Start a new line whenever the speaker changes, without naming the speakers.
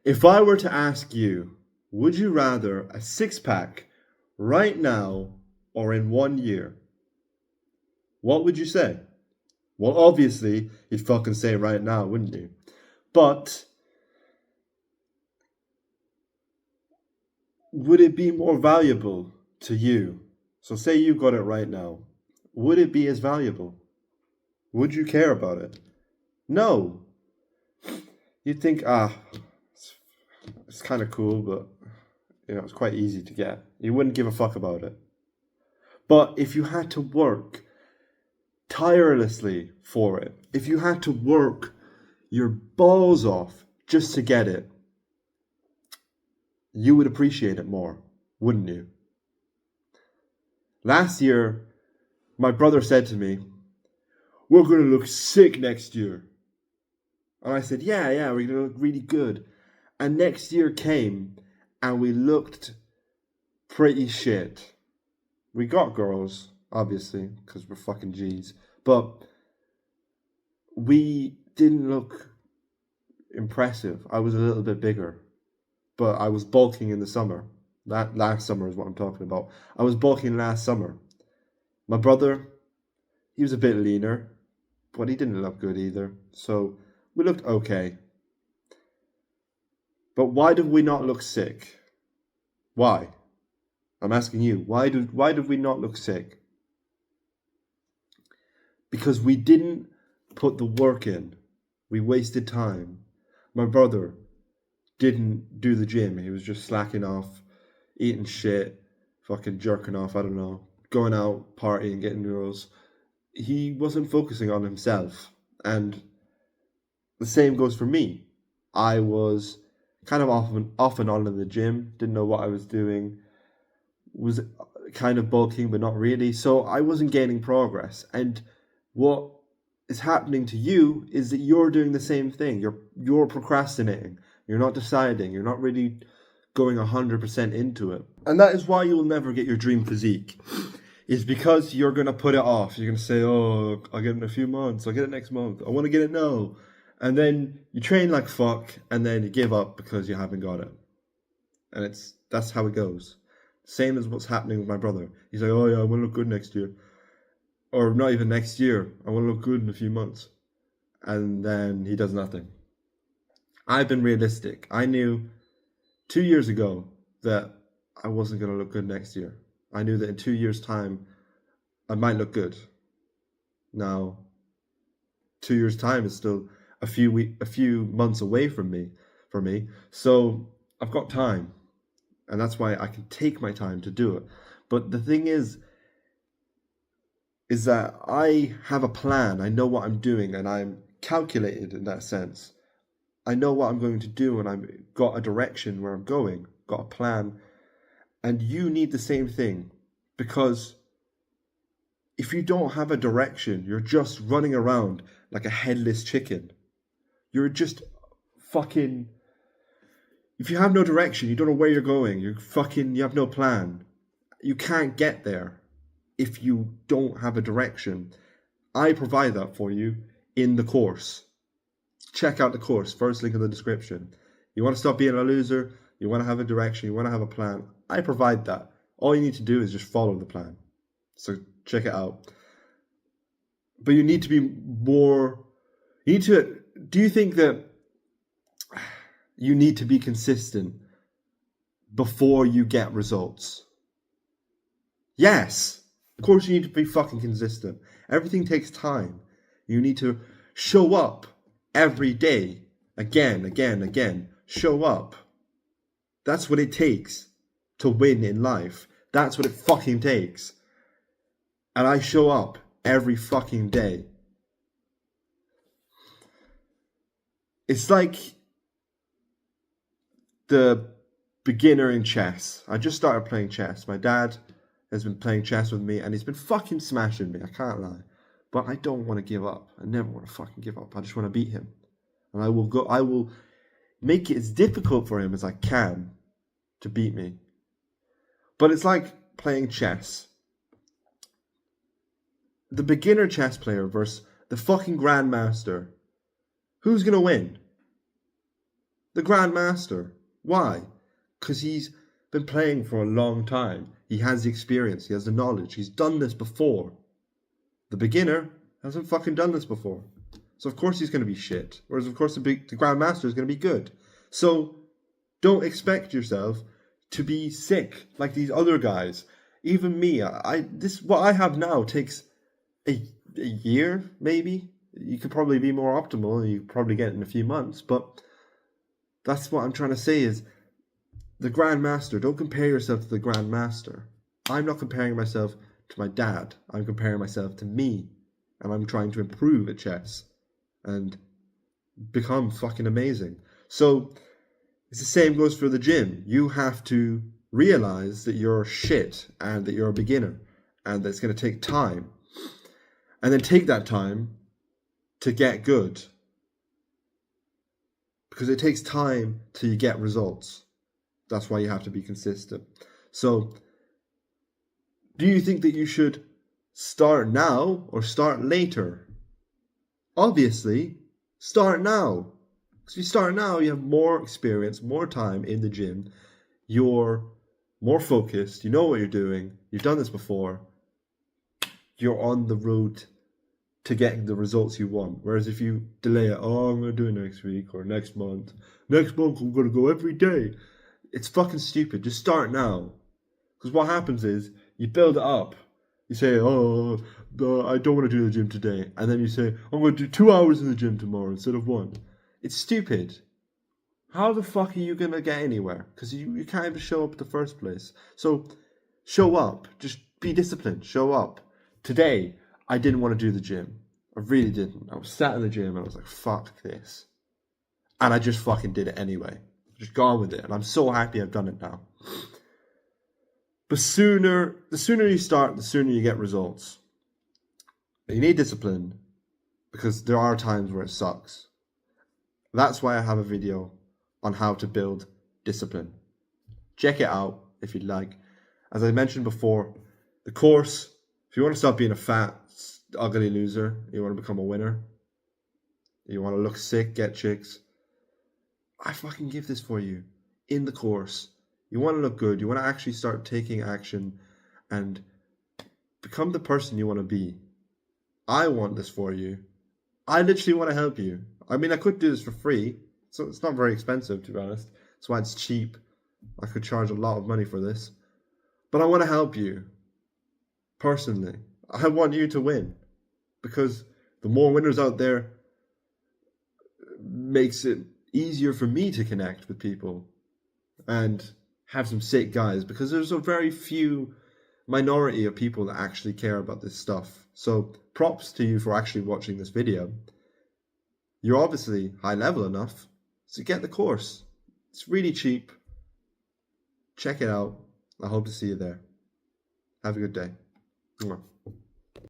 If I were to ask you, would you rather a six pack right now or in 1 year? What would you say? Well, obviously, you'd fucking say right now, wouldn't you? But would it be more valuable to you? So, say you got it right now. Would it be as valuable? Would you care about it? No. You'd think, it's kind of cool, but it's quite easy to get. You wouldn't give a fuck about it. But if you had to work tirelessly for it, if you had to work your balls off just to get it, you would appreciate it more, wouldn't you? Last year, my brother said to me, "We're going to look sick next year." And I said, yeah, we're going to look really good. And next year came and we looked pretty shit. We got girls, obviously, because we're fucking G's. But we didn't look impressive. I was a little bit bigger. But I was bulking in the summer. That last summer is what I'm talking about. I was bulking last summer. My brother, he was a bit leaner, but he didn't look good either. So we looked okay. But why did we not look sick? Why? I'm asking you, why did we not look sick? Because we didn't put the work in. We wasted time. My brother didn't do the gym. He was just slacking off, eating shit, fucking jerking off, I don't know, going out, partying, getting girls. He wasn't focusing on himself. And the same goes for me. I was kind of off and on in the gym, didn't know what I was doing, was kind of bulking, but not really. So I wasn't gaining progress. And what is happening to you is that you're doing the same thing. You're procrastinating. You're not deciding. You're not really going 100% into it. And that is why you'll never get your dream physique. Is because you're going to put it off. You're going to say, oh, I'll get it in a few months. I'll get it next month. I want to get it now. And then you train like fuck, and then you give up because you haven't got it. And that's how it goes. Same as what's happening with my brother. He's like, oh yeah, I want to look good next year. Or not even next year. I want to look good in a few months. And then he does nothing. I've been realistic. I knew 2 years ago that I wasn't going to look good next year. I knew that in 2 years' time, I might look good. Now, 2 years' time is still a few months away for me. So I've got time, and that's why I can take my time to do it. But the thing is that I have a plan. I know what I'm doing, and I'm calculated in that sense. I know what I'm going to do, and I've got a direction where I'm going, got a plan. And you need the same thing, because if you don't have a direction, you're just running around like a headless chicken. You're just fucking... If you have no direction, you don't know where you're going. You have no plan. You can't get there if you don't have a direction. I provide that for you in the course. Check out the course, first link in the description. You want to stop being a loser? You want to have a direction? You want to have a plan? I provide that. All you need to do is just follow the plan. So check it out. But you need to be more... Do you think that you need to be consistent before you get results? Yes. Of course you need to be fucking consistent. Everything takes time. You need to show up every day. Again. Show up. That's what it takes to win in life. That's what it fucking takes. And I show up every fucking day. It's like the beginner in chess. I just started playing chess. My dad has been playing chess with me, and he's been fucking smashing me. I can't lie. But I don't want to give up. I never want to fucking give up. I just want to beat him. And I will make it as difficult for him as I can to beat me. But it's like playing chess. The beginner chess player versus the fucking grandmaster. Who's going to win? The Grandmaster. Why? Because he's been playing for a long time. He has the experience. He has the knowledge. He's done this before. The beginner hasn't fucking done this before. So of course he's going to be shit. Whereas of course the Grandmaster is going to be good. So don't expect yourself to be sick like these other guys. Even me, what I have now takes a year, maybe. You could probably be more optimal and you could probably get it in a few months, but that's what I'm trying to say is the Grandmaster, don't compare yourself to the Grandmaster. I'm not comparing myself to my dad. I'm comparing myself to me. And I'm trying to improve at chess and become fucking amazing. So it's the same goes for the gym. You have to realize that you're shit and that you're a beginner and that it's going to take time. And then take that time to get good. Because it takes time till you get results. That's why you have to be consistent. So, do you think that you should start now or start later? Obviously, start now. Because if you start now, you have more experience, more time in the gym. You're more focused. You know what you're doing. You've done this before. You're on the road to getting the results you want. Whereas if you delay it, I'm going to do it next week or next month. Next month, I'm going to go every day. It's fucking stupid. Just start now. Because what happens is, you build it up. You say, I don't want to do the gym today. And then you say, I'm going to do 2 hours in the gym tomorrow instead of 1. It's stupid. How the fuck are you going to get anywhere? Because you can't even show up in the first place. So, show up. Just be disciplined. Show up. Today, I didn't want to do the gym. I really didn't. I was sat in the gym and I was like, fuck this. And I just fucking did it anyway. Just gone with it. And I'm so happy I've done it now. But the sooner you start, the sooner you get results. You need discipline because there are times where it sucks. That's why I have a video on how to build discipline. Check it out if you'd like. As I mentioned before, the course, if you want to stop being a fat, ugly loser, you want to become a winner, you want to look sick, get chicks, I fucking give this for you in the course. You want to look good. You want to actually start taking action and become the person you want to be. I want this for you. I literally want to help you. I mean, I could do this for free. So it's not very expensive, to be honest. That's why it's cheap. I could charge a lot of money for this. But I want to help you. Personally. I want you to win. Because the more winners out there makes it easier for me to connect with people. And have some sick guys, because there's a very few minority of people that actually care about this stuff. So props to you for actually watching this video. You're obviously high level enough, so get the course. It's really cheap. Check it out. I hope to see you there. Have a good day. Mwah.